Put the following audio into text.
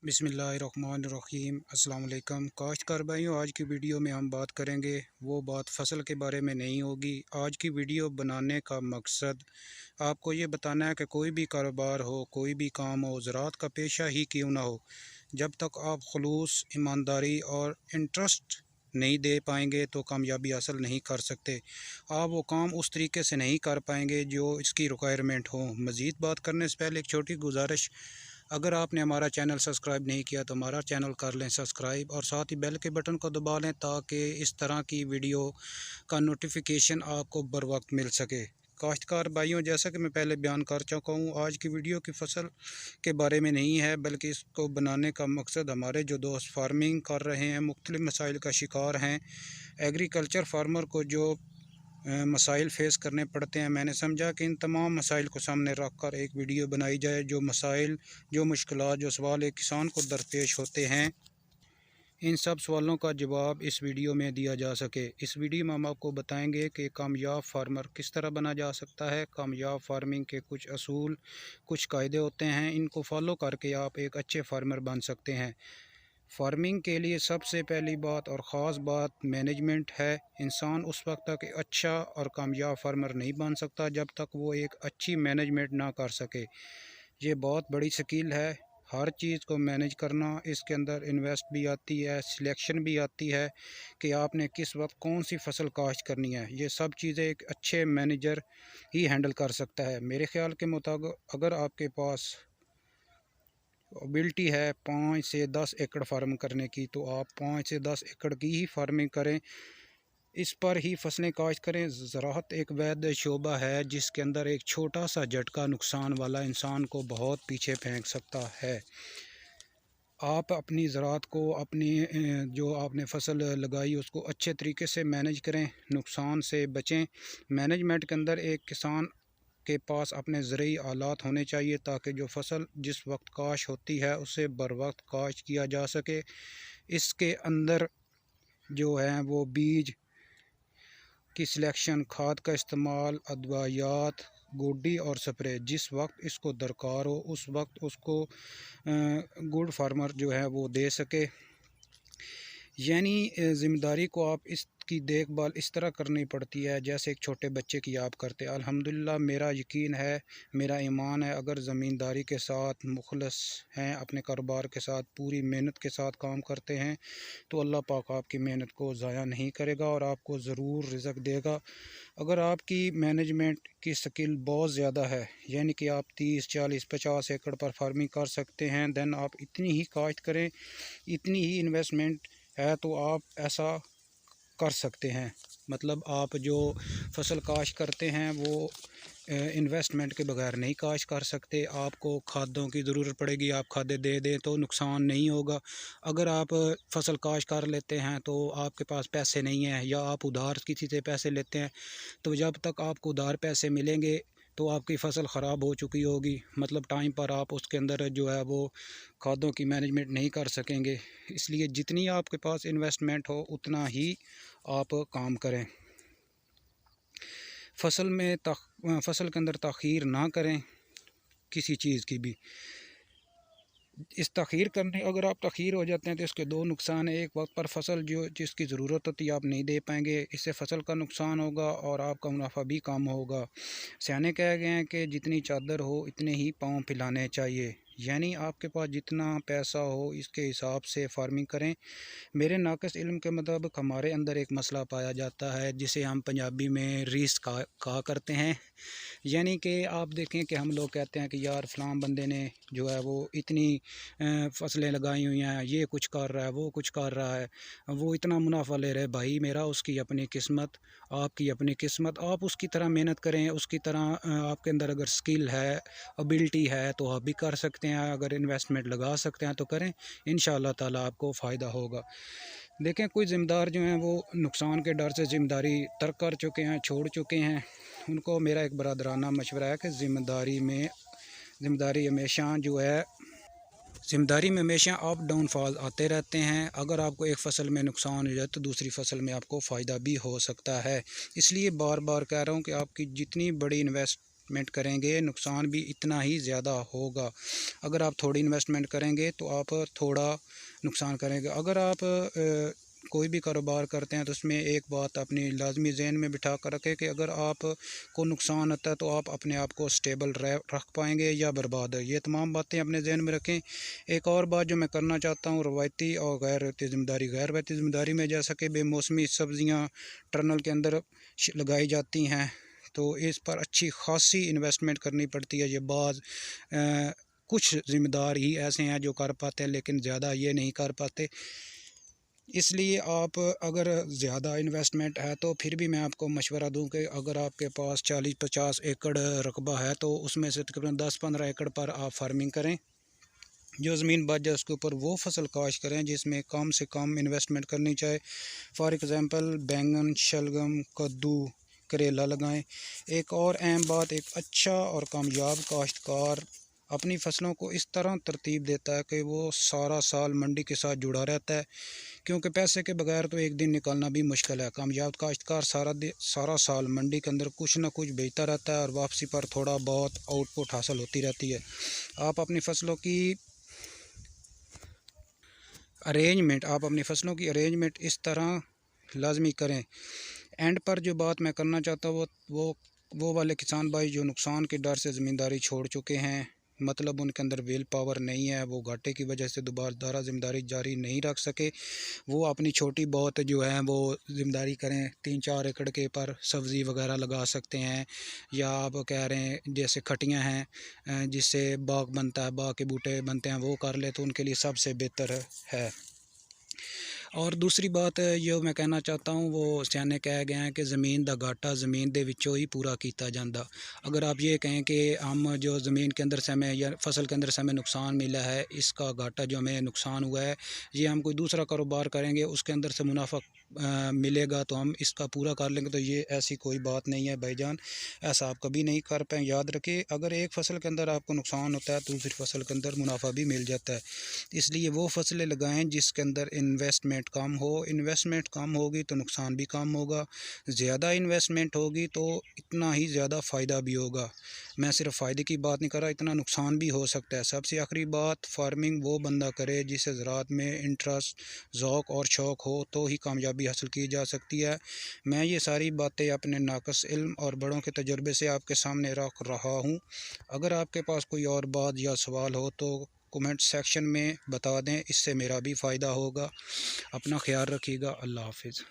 बिस्मिल्लाहिर्रहमानिर्रहीम अस्सलाम वालेकुम काश्तकार भाइयों। आज की वीडियो में हम बात करेंगे, वो बात फसल के बारे में नहीं होगी। आज की वीडियो बनाने का मकसद आपको ये बताना है कि कोई भी कारोबार हो, कोई भी काम हो, ज़राअत का पेशा ही क्यों ना हो, जब तक आप खुलूस, ईमानदारी और इंटरेस्ट नहीं दे पाएंगे तो कामयाबी हासिल नहीं कर सकते। आप वो काम उस तरीके से नहीं कर पाएंगे जो इसकी रिक्वायरमेंट हो। मज़ीद बात करने से पहले एक छोटी गुजारिश, अगर आपने हमारा चैनल सब्सक्राइब नहीं किया तो हमारा चैनल कर लें सब्सक्राइब और साथ ही बेल के बटन को दबा लें ताकि इस तरह की वीडियो का नोटिफिकेशन आपको बर वक्त मिल सके। काश्तकार भाइयों, जैसा कि मैं पहले बयान कर चुका हूँ, आज की वीडियो की फसल के बारे में नहीं है, बल्कि इसको बनाने का मकसद हमारे जो दोस्त फार्मिंग कर रहे हैं, मुख्तलिफ़ मसाइल का शिकार हैं, एग्रीकल्चर फार्मर को जो मसाइल फ़ेस करने पड़ते हैं, मैंने समझा कि इन तमाम मसाइल को सामने रख कर एक वीडियो बनाई जाए। जो मसाइल, जो मुश्किलात, जो सवाल एक किसान को दरपेश होते हैं, इन सब सवालों का जवाब इस वीडियो में दिया जा सके। इस वीडियो में हम आपको बताएंगे कि कामयाब फार्मर किस तरह बना जा सकता है। कामयाब फार्मिंग के कुछ असूल, कुछ कायदे होते हैं, इनको फॉलो करके आप एक अच्छे फार्मर बन सकते हैं। फार्मिंग के लिए सबसे पहली बात और ख़ास बात मैनेजमेंट है। इंसान उस वक्त तक अच्छा और कामयाब फार्मर नहीं बन सकता जब तक वो एक अच्छी मैनेजमेंट ना कर सके। ये बहुत बड़ी स्किल है, हर चीज़ को मैनेज करना। इसके अंदर इन्वेस्ट भी आती है, सिलेक्शन भी आती है कि आपने किस वक्त कौन सी फसल काश्त करनी है। ये सब चीज़ें एक अच्छे मैनेजर ही हैंडल कर सकता है। मेरे ख़्याल के मुताबिक अगर आपके पास एबिलिटी है 5 से 10 एकड़ फार्म करने की, तो आप 5 से 10 एकड़ की ही फार्मिंग करें, इस पर ही फसलें काश्त करें। ज़राअत एक वैध शोबा है जिसके अंदर एक छोटा सा झटका नुकसान वाला इंसान को बहुत पीछे फेंक सकता है। आप अपनी ज़राअत को, अपनी जो आपने फसल लगाई उसको अच्छे तरीके से मैनेज करें, नुकसान से बचें। मैनेजमेंट के अंदर एक किसान के पास अपने ज़रूरी आलात होने चाहिए ताकि जो फसल जिस वक्त काश होती है उसे बर वक्त काश किया जा सके। इसके अंदर जो है वो बीज की सिलेक्शन, खाद का इस्तेमाल, अदवायात, गोडी और स्प्रे जिस वक्त इसको दरकार हो उस वक्त उसको गुड फार्मर जो है वो दे सके। यानी ज़िम्मेदारी को आप इसकी देखभाल इस तरह करनी पड़ती है जैसे एक छोटे बच्चे की आप करते। अल्हम्दुलिल्लाह मेरा यकीन है, मेरा ईमान है, अगर ज़मींदारी के साथ मुखलस हैं, अपने कारोबार के साथ पूरी मेहनत के साथ काम करते हैं, तो अल्लाह पाक आपकी मेहनत को ज़ाया नहीं करेगा और आपको ज़रूर रिज़्क देगा। अगर आपकी मैनेजमेंट की स्किल बहुत ज़्यादा है, यानी कि आप 30, 40, 50 एकड़ पर फार्मिंग कर सकते हैं, देन आप इतनी ही काश्त करें, इतनी ही इन्वेस्टमेंट है तो आप ऐसा कर सकते हैं। मतलब आप जो फसल काश्त करते हैं वो इन्वेस्टमेंट के बगैर नहीं काश्त कर सकते। आपको खादों की ज़रूरत पड़ेगी, आप खादें दे दें तो नुकसान नहीं होगा। अगर आप फसल काश्त कर लेते हैं तो आपके पास पैसे नहीं हैं या आप उधार किसी से पैसे लेते हैं, तो जब तक आपको उधार पैसे मिलेंगे तो आपकी फ़सल ख़राब हो चुकी होगी। मतलब टाइम पर आप उसके अंदर जो है वो खादों की मैनेजमेंट नहीं कर सकेंगे। इसलिए जितनी आपके पास इन्वेस्टमेंट हो उतना ही आप काम करें। फसल के अंदर ताख़ीर ना करें किसी चीज़ की भी। इस तख़ीर करने, अगर आप तख़ीर हो जाते हैं तो इसके दो नुकसान हैं। एक वक्त पर फसल जो जिसकी ज़रूरत होती है आप नहीं दे पाएंगे, इससे फसल का नुकसान होगा और आपका मुनाफा भी कम होगा। सियाने कह गए हैं कि जितनी चादर हो इतने ही पाँव फैलाने चाहिए, यानी आपके पास जितना पैसा हो इसके हिसाब से फार्मिंग करें। मेरे नाक़िस इल्म के मुताबिक हमारे अंदर एक मसला पाया जाता है जिसे हम पंजाबी में रीस कहा करते हैं। यानी कि आप देखें कि हम लोग कहते हैं कि यार फ़लाँ बंदे ने जो है वो इतनी फसलें लगाई हुई हैं, ये कुछ कर रहा है, वो कुछ कर रहा है, वो इतना मुनाफा ले रहा है। भाई मेरा उसकी अपनी किस्मत, आपकी अपनी किस्मत। आप उसकी तरह मेहनत करें, उसकी तरह आपके अंदर अगर स्किल है, एबिलिटी है तो आप भी कर सकते हैं। अगर इन्वेस्टमेंट लगा सकते हैं तो करें, इंशाअल्लाह ताला आपको फ़ायदा होगा। देखें कुछ ज़िम्मेदार जो हैं वो नुकसान के डर से ज़िम्मेदारी तर्क कर चुके हैं, छोड़ चुके हैं। उनको मेरा एक बरादराना मशवरा है कि ज़िम्मेदारी में हमेशा अप डाउन फॉल आते रहते हैं। अगर आपको एक फ़सल में नुकसान हो जाए तो दूसरी फ़सल में आपको फ़ायदा भी हो सकता है। इसलिए बार बार कह रहा हूँ कि आपकी जितनी बड़ी इन्वेस्टमेंट इन्वेस्टमेंट करेंगे नुकसान भी इतना ही ज़्यादा होगा। अगर आप थोड़ी इन्वेस्टमेंट करेंगे तो आप थोड़ा नुकसान करेंगे। अगर आप कोई भी कारोबार करते हैं तो उसमें एक बात अपनी लाजमी ज़हन में बिठा कर रखें कि अगर आप को नुकसान होता है तो आप अपने आप को स्टेबल रख पाएंगे या बर्बाद है। ये तमाम बातें अपने ज़हन में रखें। एक और बात जो मैं करना चाहता हूँ, रवायती और गैर रवायती ज़िम्मेदारी। गैर रवायती ज़िम्मेदारी में जैसा कि बेमौसमी सब्ज़ियाँ टनल के अंदर लगाई जाती हैं तो इस पर अच्छी खासी इन्वेस्टमेंट करनी पड़ती है। ये कुछ ज़िम्मेदार ही ऐसे हैं जो कर पाते हैं लेकिन ज़्यादा ये नहीं कर पाते। इसलिए आप अगर ज़्यादा इन्वेस्टमेंट है तो फिर भी मैं आपको मशवरा दूं कि अगर आपके पास 40-50 एकड़ रकबा है तो उसमें से तकरीबन 10-15 एकड़ पर आप फार्मिंग करें। जो ज़मीन बच जाए उसके ऊपर वो फसल काश्त करें जिसमें कम से कम इन्वेस्टमेंट करनी चाहिए। फॉर एग्ज़ाम्पल बैंगन, शलगम, कद्दू, करेला लगाएं। एक और अहम बात, एक अच्छा और कामयाब काश्तकार अपनी फसलों को इस तरह तरतीब देता है कि वो सारा साल मंडी के साथ जुड़ा रहता है, क्योंकि पैसे के बगैर तो एक दिन निकालना भी मुश्किल है। कामयाब काश्तकार सारा साल मंडी के अंदर कुछ ना कुछ बेचता रहता है और वापसी पर थोड़ा बहुत आउटपुट हासिल होती रहती है। आप अपनी फसलों की अरेंजमेंट इस तरह लाजमी करें। एंड पर जो बात मैं करना चाहता हूँ वो वाले किसान भाई जो नुकसान के डर से ज़मींदारी छोड़ चुके हैं, मतलब उनके अंदर विल पावर नहीं है, वो घाटे की वजह से दोबारा ज़िम्मेदारी जारी नहीं रख सके, वो अपनी छोटी बहुत जो है वो ज़िम्मेदारी करें। 3-4 एकड़ के पर सब्ज़ी वगैरह लगा सकते हैं, या आप कह रहे हैं जैसे खटियाँ हैं जिससे बाग बनता है, बाग के बूटे बनते हैं, वो कर ले तो उनके लिए सबसे बेहतर है। और दूसरी बात जो मैं कहना चाहता हूँ वो सियाने कह गए हैं कि ज़मीन दा घाटा ज़मीन दे विचों ही पूरा किया जाता। अगर आप ये कहें कि हम जो ज़मीन के अंदर से हमें या फसल के अंदर से हमें नुकसान मिला है, इसका घाटा जो हमें नुकसान हुआ है, ये हम कोई दूसरा कारोबार करेंगे उसके अंदर से मुनाफा मिलेगा तो हम इसका पूरा कर लेंगे, तो ये ऐसी कोई बात नहीं है भाईजान। ऐसा आप कभी नहीं कर पाए। याद रखिए, अगर एक फसल के अंदर आपको नुकसान होता है तो दूसरी फसल के अंदर मुनाफा भी मिल जाता है। इसलिए वो फसलें लगाएं जिसके अंदर इन्वेस्टमेंट कम हो। इन्वेस्टमेंट कम होगी तो नुकसान भी कम होगा, ज़्यादा इन्वेस्टमेंट होगी तो इतना ही ज़्यादा फ़ायदा भी होगा। मैं सिर्फ फ़ायदे की बात नहीं कर रहा, इतना नुकसान भी हो सकता है। सबसे आखिरी बात, फार्मिंग वो बंदा करे जिसे ज़राअत में इंटरेस्ट, ज़ौक़ और शौक़ हो तो ही कामयाबी हासिल की जा सकती है। मैं ये सारी बातें अपने नाक़िस इल्म और बड़ों के तजुर्बे से आपके सामने रख रहा हूँ। अगर आपके पास कोई और बात या सवाल हो तो कमेंट सेक्शन में बता दें, इससे मेरा भी फ़ायदा होगा। अपना ख्याल रखिएगा। अल्लाह हाफ़िज़।